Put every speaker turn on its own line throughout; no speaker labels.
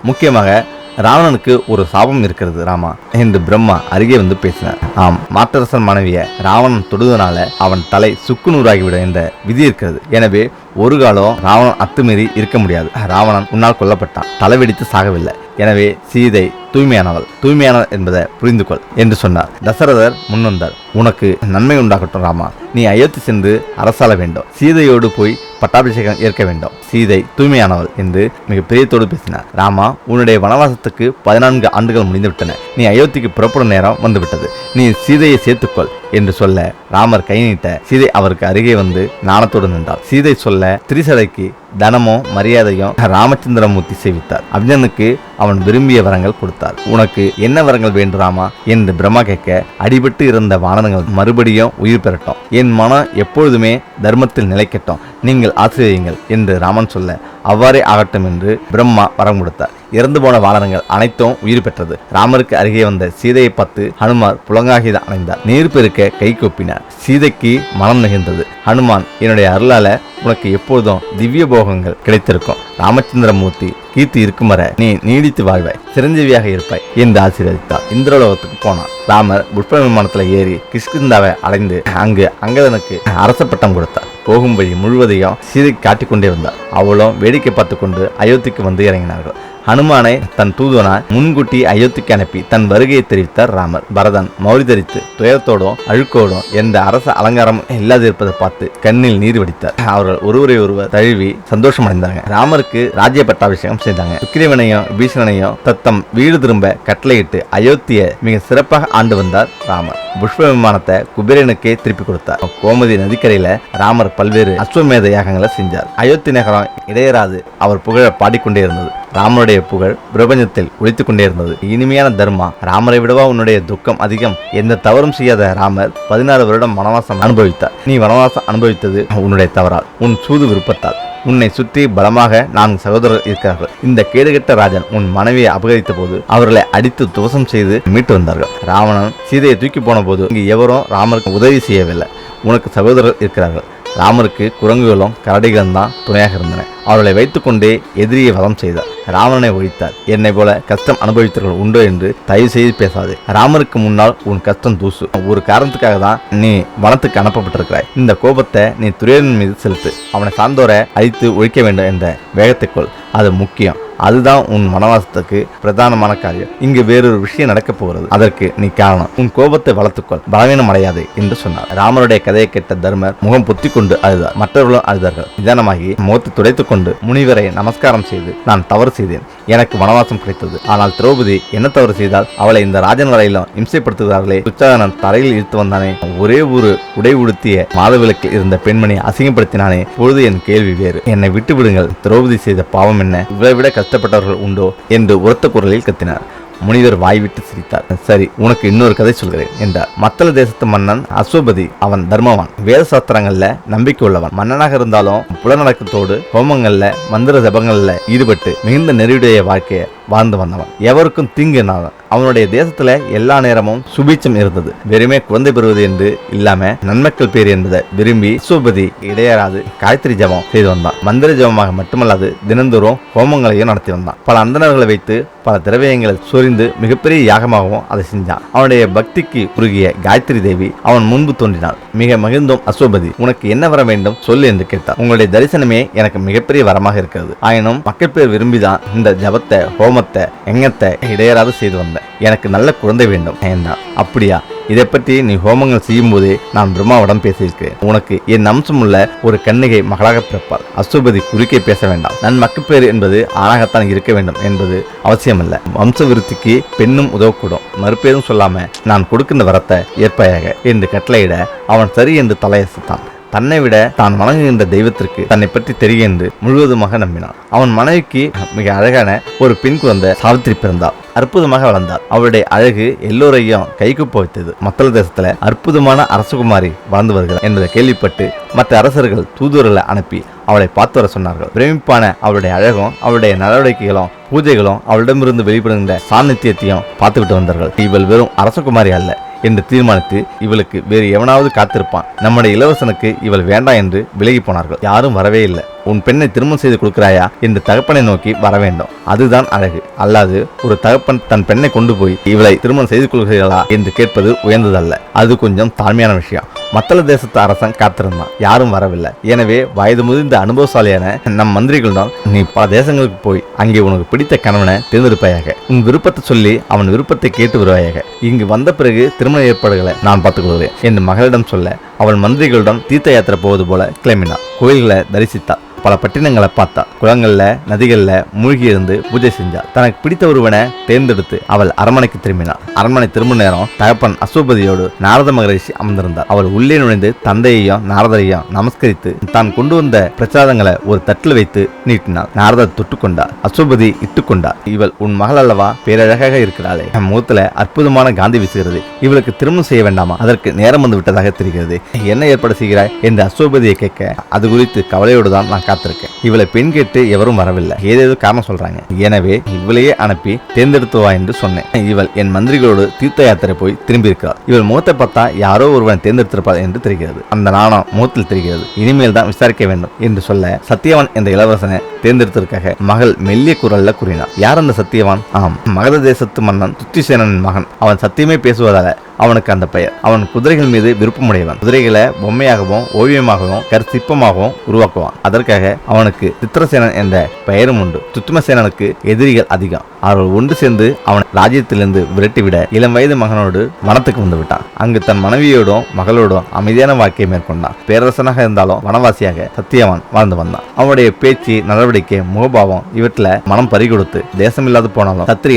முக்கியமாக ராவணனுக்கு ஒரு சாபம் இருக்கிறது ராமா என்று பிரம்மா அருகே வந்து பேசினார். ஆம், மாற்றரசன் மனைவிய ராவணன் தொடுவதனால அவன் தலை சுக்குநூறாகிவிடும் என்ற விதி இருக்கிறது. எனவே ஒரு காலம் ராவணன் அத்துமீறி இருக்க முடியாது. ராவணன் உன்னால் கொல்லப்பட்டான், தலைவெடித்து சாகவில்லை. எனவே சீதை தூய்மையானவள் என்பதை புரிந்து கொள் என்று சொன்னார். தசரதர் முன்வந்தார். உனக்கு நன்மை உண்டாகட்டும் ராமா, நீ அயோத்தி சென்று அரசாள வேண்டும். சீதையோடு போய் பட்டாபிஷேகம் ஏற்க வேண்டும். சீதை தூய்மையானவள் என்று மிக பிரியத்தோடு பேசினார். ராமா, உன்னுடைய வனவாசத்துக்கு 14 ஆண்டுகள் முடிந்துவிட்டன. நீ அயோத்திக்கு புறப்படும் நேரம் வந்துவிட்டது. நீ சீதையை சேர்த்துக்கொள் என்று சொல்ல ராமர் கை நீட்ட சீதை அவருக்கு அருகே வந்து நாணத்தோடு நின்றார். சீதை சொல்ல திரிசடைக்கு தனமும் மரியாதையும் ராமச்சந்திரமூர்த்தி சேவித்தார். அர்ஜுனனுக்கு அவன் விரும்பிய வரங்கள் கொடுத்தார். உனக்கு என்ன வரங்கள் வேண்டும் ராமா என்று பிரம்மா கேட்க, அடிபட்டு இருந்த வானரங்கள் மறுபடியும் உயிர் பெறட்டும், என் மனம் எப்பொழுதுமே தர்மத்தில் நிலைக்கட்டும், நீங்கள் ஆசிரியங்கள் என்று ராமன் சொல்ல, அவ்வாறே ஆகட்டும் என்று பிரம்மா வரம் கொடுத்தார். இறந்து போன வானரங்கள் அனைத்தும் உயிர் பெற்றது. ராமருக்கு அருகே வந்த சீதையை பார்த்து ஹனுமார் புலங்காகித அணைந்தார். நீர் பெருக்க கை கூப்பினார். சீதைக்கு மனம் நெகிழ்ந்தது. ஹனுமான், என்னுடைய அருளால உனக்கு எப்பொழுதும் திவ்ய போகங்கள் கிடைத்திருக்கும். ராமச்சந்திரமூர்த்தி கீர்த்தி இருக்கும் வரை நீ நீடித்து வாழ்வாய், சிரஞ்சீவியாக இருப்பாய் என்று ஆசீர்வதித்தார். இந்திரலோகத்துக்கு போனார். ராமர் புஷ்ப விமானத்தில் ஏறி கிஷ்கிந்தாவை அடைந்து அங்கு அங்கதனுக்கு அரச பட்டம் கொடுத்தார். போகும் வழி முழுவதையும் சீதை காட்டிக்கொண்டே வந்தார். அவளும் வேடிக்கை பார்த்து கொண்டு அயோத்திக்கு வந்து இறங்கினார்கள். ஹனுமானை தன் தூதுவனாய் முன்கூட்டி அயோத்திக்கு அனுப்பி தன் வருகையை தெரிவித்தார் ராமர். பரதன் மௌரி தரித்து துயரத்தோடும் அழுக்கோடும் எந்த அரச அலங்காரம் இல்லாதிருப்பதை பார்த்து கண்ணில் நீர் வடித்தார். அவர்கள் ஒருவரை ஒருவர் தழுவி சந்தோஷம் அடைந்தாங்க. ராமருக்கு ராஜ்ய பட்டாபிஷேகம் செய்தாங்க. சுக்கிரீவனையும் விபீஷணனையும் தத்தம் வீடு திரும்ப கட்டளையிட்டு அயோத்தியை மிக சிறப்பாக ஆண்டு வந்தார் ராமர். புஷ்ப விமானத்தை குபேரனுக்கே திருப்பி கொடுத்தார். கோமதி நதிக்கரையில ராமர் பல்வேறு அஸ்வமேத யாகங்களை செஞ்சார். அயோத்தி நகரம் இடையராது அவர் புகழ பாடிக்கொண்டே இருந்தது. ராமனுடைய புகழ் பிரபஞ்சத்தில் ஒழித்துக் கொண்டே இருந்தது. இனிமையான தர்மா, ராமரை விடவா உன்னுடைய துக்கம் அதிகம்? எந்த தவறும் செய்யாத ராமர் 14 வருடம் வனவாசம் அனுபவித்தார். நீ வனவாசம் அனுபவித்தது உன்னுடைய தவறால், உன் சூது விருப்பத்தால். உன்னை சுற்றி பலமாக 4 சகோதரர்கள் இருக்கிறார்கள். இந்த கேடுகெட்ட ராஜன் உன் மனைவியை அபகரித்த போது அவர்களை அடித்து துவசம் செய்து மீட்டு வந்தார்கள். ராவணன் சீதையை தூக்கி போன போது இங்கு எவரும் ராமருக்கு உதவி செய்யவில்லை. உனக்கு சகோதரர்கள் இருக்கிறார்கள். ராமருக்கு குரங்குகளும் கரடிகளும் தான் துணையாக இருந்தன. அவர்களை வைத்துக்கொண்டே எதிரியை வதம் செய்தார். ராவணனை ஒழித்தார். என்னை போல கஷ்டம் அனுபவித்தவர்கள் உண்டோ என்று தயவு செய்து பேசாது. ராமருக்கு முன்னால் உன் கஷ்டம் தூசு. ஒரு காரணத்துக்காக தான் நீ வனத்துக்கு அனுப்பப்பட்டிருக்கிறாய். இந்த கோபத்தை நீ துரியன் மீது செலுத்து. அவனை சார்ந்தோரை அழித்து ஒழிக்க வேண்டும் என்ற வேகத்தைக்கொள். அது முக்கியம். அதுதான் உன் வனவாசத்துக்கு பிரதானமான காரியம். இங்கு வேறொரு விஷயம் நடக்கப் போகிறது. அதற்கு நீ காரணம். உன் கோபத்தை வளர்த்துக்கொள், பலவீனம் அடையாது என்று சொன்னார். ராமருடைய கதையை கேட்ட தர்மர் முகம் பொத்தி கொண்டு அழுதார். மற்றவர்களும் அழுதார்கள். நிதானமாகி முகத்தை துடைத்துக் கொண்டு முனிவரை நமஸ்காரம் செய்து, நான் தவறு செய்தேன், எனக்கு வனவாசம் கிடைத்தது. ஆனால் திரௌபதி என்ன தவறு செய்தால்? அவளை இந்த ராஜன் வரையிலும் இம்சைப்படுத்துகிறார்களே. துச்சாதனன் தரையில் இழுத்து வந்தானே. ஒரே ஒரு உடை உடுத்திய மாதவிலக்கில் இருந்த பெண்மணியை அசிங்கப்படுத்தினானே. பொழுது என் கேள்வி வேறு. என்னை விட்டு விடுங்கள். திரௌபதி செய்த பாவம் என்ன? இவரை விட கஷ்டப்பட்டவர்கள் உண்டோ என்று உரத்த குரலில் கத்தினார். முனிவர் வாய்விட்டு சிரித்தார். சரி, உனக்கு இன்னொரு கதை சொல்கிறேன் என்றார். மத்தள தேசத்து மன்னன் அஸ்வபதி. அவன் தர்மவான், வேத சாஸ்திரங்கள்ல நம்பிக்கை உள்ளவன். மன்னனாக இருந்தாலும் புலநடக்கத்தோடு ஹோமங்கள்ல மந்திர ஜபங்கள்ல ஈடுபட்டு மிகுந்த நெறியுடைய வாழ்க்கையை வாழ்ந்து வந்தவன். எவருக்கும் தீங்கு என்னாதான். அவனுடைய தேசத்துல எல்லா நேரமும் சுபீட்சம் இருந்தது. வெறுமே குழந்தை பெறுவது என்று இல்லாம நன்மக்கள் பேர் என்பதை விரும்பி அஸ்வபதி இடையராது காயத்ரி ஜபம் செய்து வந்தான். மந்திர ஜபமாக மட்டுமல்லாது தினந்தோறும் ஹோமங்களையும் நடத்தி வந்தான். பல அந்தணர்களை வைத்து பல திரவியங்களை சொரிந்து மிகப்பெரிய யாகமாகவும் அதை செஞ்சான். அவனுடைய பக்திக்கு குறுகிய காயத்ரி தேவி அவன் முன்பு தோன்றினாள். மிக மகிழ்ந்தோம் அஸ்வபதி, உனக்கு என்ன வர வேண்டும் சொல்லு என்று கேட்டார். உங்களுடைய தரிசனமே எனக்கு மிகப்பெரிய வரமாக இருக்கிறது. ஆயினும் மக்கள் பேர் விரும்பிதான் இந்த ஜபத்தை, ஹோமத்தை, எங்கத்தை இடையராது செய்து வந்தேன். எனக்கு நல்ல குழந்தை வேண்டும் என்றான். அப்படியா? இதை பற்றி நீ ஹோமங்கள் செய்யும் போதே நான் பிரம்மாவிடம் பேசியிருக்கிறேன். உனக்கு என் அம்சமுள்ள ஒரு கன்னிகை மகளாக பிறப்பாள். அஸ்வபதி குறுக்கே பேச வேண்டாம். நான் மக்கப்பேறு என்பது ஆணாகத்தான் இருக்க வேண்டும் என்பது அவசியமல்ல. வம்ச விருத்திக்கு பெண்ணும் உதவக்கூடும். மறுபேரும் சொல்லாம நான் கொடுக்கின்ற வரத்தை ஏற்பாயாக என்று கட்டளையிட அவன் சரி என்று தலையசைத்தான். தன்னை விட தான் வணங்குகின்ற தெய்வத்திற்கு தன்னை பற்றி தெரியும் என்று முழுவதுமாக நம்பினான். அவன் மனைவிக்கு மிக அழகான ஒரு பெண் குழந்தை சாவித்திரி பிறந்தாள். அற்புதமாக வளர்ந்தாள். அவளுடைய அழகு எல்லோரையும் கைகுப்ப வைத்தது. மத்தள தேசத்துல அற்புதமான அரசகுமாரி வாழ்ந்து வருகிறார் என்பதை கேள்விப்பட்டு மற்ற அரசர்கள் தூதுவர்களை அனுப்பி அவளை பார்த்து வர சொன்னார்கள். பிரமிப்பான அவளுடைய அழகும் அவளுடைய நடவடிக்கைகளும் பூஜைகளும் அவளிடமிருந்து வெளிப்படுகின்ற சாநித்தியத்தையும் பார்த்துவிட்டு வந்தார்கள். இவள் வெறும் அரசகுமாரி அல்ல என்று தீர்மானித்து இவளுக்கு வேறு எவனாவது காத்திருப்பான். நம்முடைய இளவரசனுக்கு இவள் வேண்டாம் என்று விலகி போனார்கள். யாரும் வரவே இல்லை. உன் பெண்ணை திருமணம் செய்து கொடுக்கிறாயா என்று தகப்பனை நோக்கி வர வேண்டும். அதுதான் அழகு. அல்லாது ஒரு தகப்பன் தன் பெண்ணை கொண்டு போய் இவளை திருமணம் செய்து கொள்கிறீர்களா என்று கேட்பது உயர்ந்ததல்ல. அது கொஞ்சம் தாழ்மையான விஷயம். மத்தள தேசத்து அரசன் காத்திருந்தான். யாரும் வரவில்லை. எனவே வயது முதிர்ந்த அனுபவசாலியான நம் மந்திரிகளிடம், நீ பல தேசங்களுக்கு போய் அங்கே உனக்கு பிடித்த கணவனை தேர்ந்தெடுப்பாயாக. உன் விருப்பத்தை சொல்லி அவன் விருப்பத்தை கேட்டு வருவாயாக. இங்கு வந்த பிறகு திருமண ஏற்பாடுகளை நான் பார்த்துக் கொள்கிறேன் என்று மகளிடம் சொல்ல, அவள் மந்திரிகளிடம் தீர்த்த யாத்திரை போவது போல கிளம்பினாள். கோயில்களை தரிசித்தாள். பல பட்டினங்களை பார்த்தா, குளங்கள்ல நதிகள்ல மூழ்கி இருந்து பூஜை செஞ்சாள். தனக்கு பிடித்த ஒருவனை தேர்ந்தெடுத்து அவள் அரண்மனைக்கு திரும்பினாள். அரண்மனை திரும்ப நேரம் தகப்பன் அஸ்வபதியோடு நாரத மகரிஷி அமர்ந்திருந்தார். அவள் உள்ளே நுழைந்து தந்தையையும் நாரதரையும் நமஸ்கரித்து தான் கொண்டு வந்த பிரசாதங்களை ஒரு தட்டில் வைத்து நீட்டினாள். நாரதர் தொட்டுக்கொண்டார். அஸ்வபதி இட்டுக்கொண்டார். இவள் உன் மகள் அல்லவா, பேரழகாக இருக்கிறாளே, முகத்துல அற்புதமான காந்தி வீசுகிறது. இவளுக்கு திருமணம் செய்ய வேண்டாமா? அதற்கு நேரம் வந்து விட்டதாக தெரிகிறது. என்ன ஏற்பாடு செய்கிறாய் என்று அஸ்வபதியை கேட்க, அது குறித்து கவலையோடு தான் நான் காத்திருக்கேன். இவளை பெண் கேட்டு எவரும் வரவில்லை. ஏதேதோ காரணம் சொல்றாங்க. எனவே இவளையே அனுப்பி தேர்ந்தெடுத்துவா என்று சொன்னேன். இவள் என் மந்திரிகளோடு தீர்த்த யாத்திரை போய் திரும்பி இருக்கிறாள். இவள் முகத்தை பார்த்தா யாரோ ஒருவனை தேர்ந்தெடுத்திருப்பாள் என்று தெரிகிறது. அந்த நாணம் முகத்தில் தெரிகிறது. இனிமேல் தான் விசாரிக்க வேண்டும் என்று சொல்ல, சத்தியவான் என்ற இளவரசனை தேர்ந்தெடுத்ததற்காக மகள் மெல்லிய குரல்ல கூறினார். யார் அந்த சத்தியவான்? ஆம், மகத தேசத்து மன்னன் துத்திசேனனின் மகன். அவன் சத்தியமே பேசுவதால அவனுக்கு அந்த பெயர். அவன் குதிரைகள் மீது விருப்பமுடையவன். குதிரைகளை பொம்மையாகவும் ஓவியமாகவும் கற்சிற்பமாகவும் உருவாக்குவான். அதற்காக அவனுக்கு சித்திரசேனன் என்ற பெயரும் உண்டு. துத்துமசேனனுக்கு எதிரிகள் அதிகம். அவர்கள் ஒன்று சேர்ந்து அவன் ராஜ்யத்திலிருந்து விரட்டிவிட இளம் வயது மகனோடு வனத்துக்கு வந்து விட்டான். அங்கு தன் மனைவியோடும் மகளோடும் அமைதியான வாழ்க்கையை மேற்கொண்டான். பேரரசனாக இருந்தாலும் வனவாசியாக சத்தியவான் வாழ்ந்து வந்தான். அவனுடைய பேச்சு, நடவடிக்கை, முகபாவம் இவற்றில் மனம் பறிகொடுத்து தேசமில்லாது போனாலும்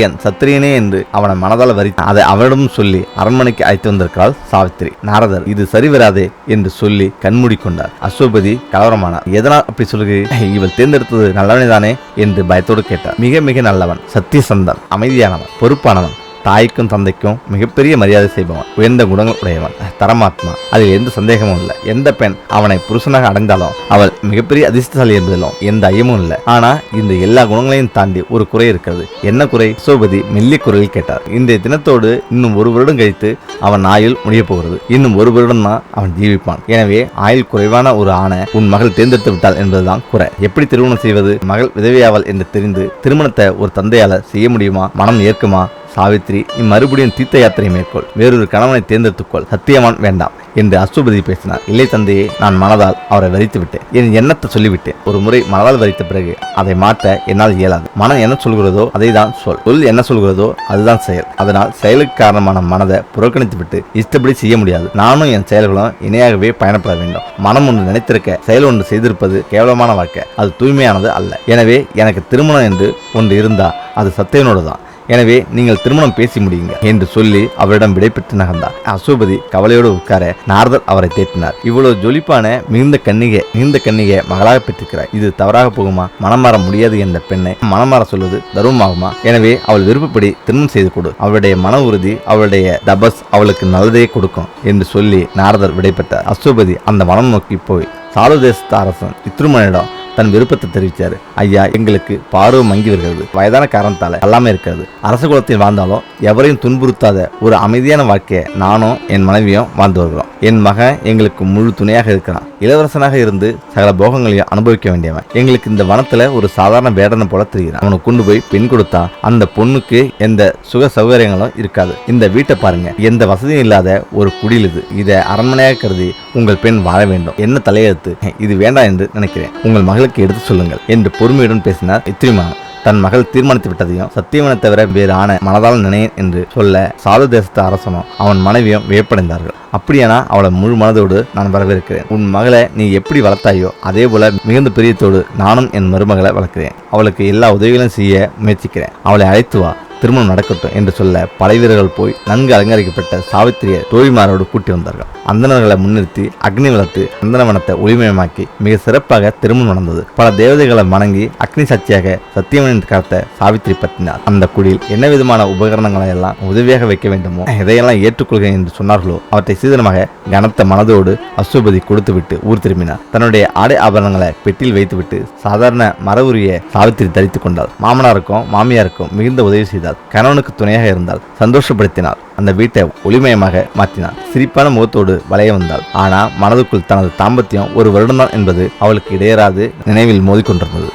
சத்திரியனே என்று அவனை மனதால் வரித்தான். அதை அவனிடம் சொல்லி அரண்மனை அழைத்து வந்திருக்கிறாள் சாவித்திரி. நாரதர் இது சரிவராதே என்று சொல்லி கண்மூடி கொண்டார். அஸ்வபதி கலவரமானார். எதனால் அப்படி சொல்கிறீர்கள்? இவள் தேர்ந்தெடுத்தது நல்லவனே என்று பயத்தோடு கேட்டார். மிக மிக நல்லவன், சத்தியசந்தன், அமைதியானவன், பொறுப்பானவன், தாய்க்கும் தந்தைக்கும் மிகப்பெரிய மரியாதை செய்பவன், உயர்ந்த குணங்கள் உடையவன், தரமாத்மா. அதில் எந்த சந்தேகமும் இல்லை. எந்த பெண் அவனை புருஷனாக அடைந்தாலும் அவள் மிகப்பெரிய அதிர்ஷ்டசாலி என்பதிலும் எந்த ஐயமும் இல்லை. ஆனா இந்த எல்லா குணங்களையும் தாண்டி ஒரு குறை இருக்கிறது. என்ன குறை? சோபதி மெல்லிய குரலில் கேட்டார். இன்றைய தினத்தோடு இன்னும் ஒரு வருடம் கழித்து அவன் ஆயுள் முடிய போகிறது. இன்னும் ஒரு வருடம் தான் அவன் ஜீவிப்பான். எனவே ஆயுள் குறைவான ஒரு ஆணை உன் மகள் தேர்ந்தெடுத்து விட்டாள் என்பதுதான் குறை. எப்படி திருமணம் செய்வது? மகள் விதவையாவல் என்று தெரிந்து திருமணத்தை ஒரு தந்தையால செய்ய முடியுமா? மனம் ஏற்குமா? சாவித்திரி, மறுபடியும் தீர்த்த யாத்திரை மேற்கொள். வேறொரு கணவனை தேர்ந்தெடுத்துக்கொள். சத்தியவான் வேண்டாம் என்று அஸ்வபதி பேசினார். இல்லை தந்தையே, நான் மனதால் அவரை வரித்து விட்டேன். என் எண்ணத்தை சொல்லிவிட்டேன். ஒரு முறை மனதால் வரித்த பிறகு அதை மாற்ற என்னால் இயலாது. மனம் என்ன சொல்கிறதோ அதை தான் சொல் என்ன சொல்கிறதோ அதுதான் செயல். அதனால் செயலுக்கு காரணமான மனதை புறக்கணித்து விட்டு இஷ்டப்படி செய்ய முடியாது. நானும் என் செயல்களும் இணையாகவே பயணப்பட வேண்டும். மனம் ஒன்று நினைத்திருக்க செயல் ஒன்று செய்திருப்பது கேவலமான வாழ்க்கை. அது தூய்மையானது அல்ல. எனவே எனக்கு திருமணம் என்று ஒன்று இருந்தா அது சத்தியனோடு தான். எனவே நீங்கள் திருமணம் பேசி முடியுங்க என்று சொல்லி அவரிடம் விடைபெற்று நகர்ந்தார். அஸ்வபதி கவலையோடு உட்கார நாரதர் அவரை தேற்றினார். இவ்வளவு ஜொலிப்பான மிகுந்த கன்னிகை மகளாக பெற்றிருக்கிறார். இது தவறாக போகுமா? மனமாற முடியாது என்ற பெண்ணை மனமாற சொல்வது தர்மமாகுமா? எனவே அவள் விருப்பப்படி திருமணம் செய்து கொடு. அவளுடைய மன உறுதி, அவளுடைய தபஸ் அவளுக்கு நல்லதே கொடுக்கும் என்று சொல்லி நாரதர் விடைபெற்றார். அஸ்வபதி அந்த வனம் நோக்கி போய் சாலு தேசத்து அரசன் இத்ருமனிடம் தன் விருப்பத்தை தெரிவித்தார். ஐயா, எங்களுக்கு பார்வை மங்கி வருகிறது. வயதான காரணத்தால எல்லாமே இருக்கிறது. அரச குலத்தில் வாழ்ந்தாலும் எவரையும் துன்புறுத்தாத ஒரு அமைதியான வாழ்க்கையை நானும் என் மனைவியும் வாழ்ந்து வருகிறோம். என் மகன் எங்களுக்கு முழு துணையாக இருக்கிறான். இளவரசனாக இருந்து சகல போகங்களையும் அனுபவிக்க வேண்டியவன். எங்களுக்கு இந்த வனத்துல ஒரு சாதாரண வேடனை போல தெரிகிறான். அவனுக்கு கொண்டு போய் பெண் கொடுத்தா அந்த பொண்ணுக்கு எந்த சுக சௌகரியங்களும் இருக்காது. இந்த வீட்டை பாருங்க, எந்த வசதியும் இல்லாத ஒரு குடில் இது. இதை அரண்மனையாக கருதி உங்கள் பெண் வாழ வேண்டும். என்ன தலையெழுத்து? இது வேண்டாம் என்று நினைக்கிறேன். உங்கள் மகளுக்கு எடுத்து சொல்லுங்கள் என்று பொறுமையுடன் பேசினார் இத்ரிமான். தன் மகள் தீர்மானித்து விட்டதையும் சத்தியவனை தவிர வேறு ஆன மனதால் நினையேன் என்று சொல்ல சாலு தேசத்து அரசனும் அவன் மனைவியும் வியப்படைந்தார்கள். அப்படியானா அவளை முழு மனதோடு நான் வரவேற்கிறேன். உன் மகளை நீ எப்படி வளர்த்தாயோ அதே போல மிகுந்த பிரியத்தோடு நானும் என் மருமகளை வளர்க்கிறேன். அவளுக்கு எல்லா உதவிகளும் செய்ய முயற்சிக்கிறேன். அவளை அழைத்து வா, திருமணம் நடக்கட்டும் என்று சொல்ல படை வீரர்கள் போய் நன்கு அலங்கரிக்கப்பட்ட சாவித்திரியை தோழிமாரோடு கூட்டி வந்தார்கள். அந்தணர்களை முன்னிறுத்தி அக்னி வளர்த்து அந்தனவனத்தை ஒளிமயமாக்கி மிக சிறப்பாக திருமணம் நடந்தது. பல தேவதைகளை வணங்கி அக்னி சாட்சியாக சத்தியவனின் கருத்தை சாவித்திரி பற்றினார். அந்த குடியில் என்ன விதமான உபகரணங்களை எல்லாம் உதவியாக வைக்க வேண்டுமோ எதையெல்லாம் ஏற்றுக்கொள்கிறேன் என்று சொன்னார்களோ அவற்றை சீதனமாக கனத்த மனதோடு அஸ்வபதி கொடுத்துவிட்டு ஊர் திரும்பினார். தன்னுடைய ஆடை ஆபரணங்களை பெட்டியில் வைத்துவிட்டு சாதாரண மர உரிய சாவித்திரி தரித்துக் கொண்டாள். மாமனாருக்கும் மாமியாருக்கும் மிகுந்த உதவி செய்தார். கணவனுக்கு துணையாக இருந்தால் சந்தோஷப்படுத்தினார். அந்த வீட்டை ஒளிமயமாக மாற்றினான். சிரிப்பான முகத்தோடு வளைய வந்தாள். ஆனா மனதுக்குள் தனது தாம்பத்தியம் ஒரு வருடம்தான் என்பது அவளுக்கு இடையராது நினைவில் மோதிக்கொண்டிருந்தது.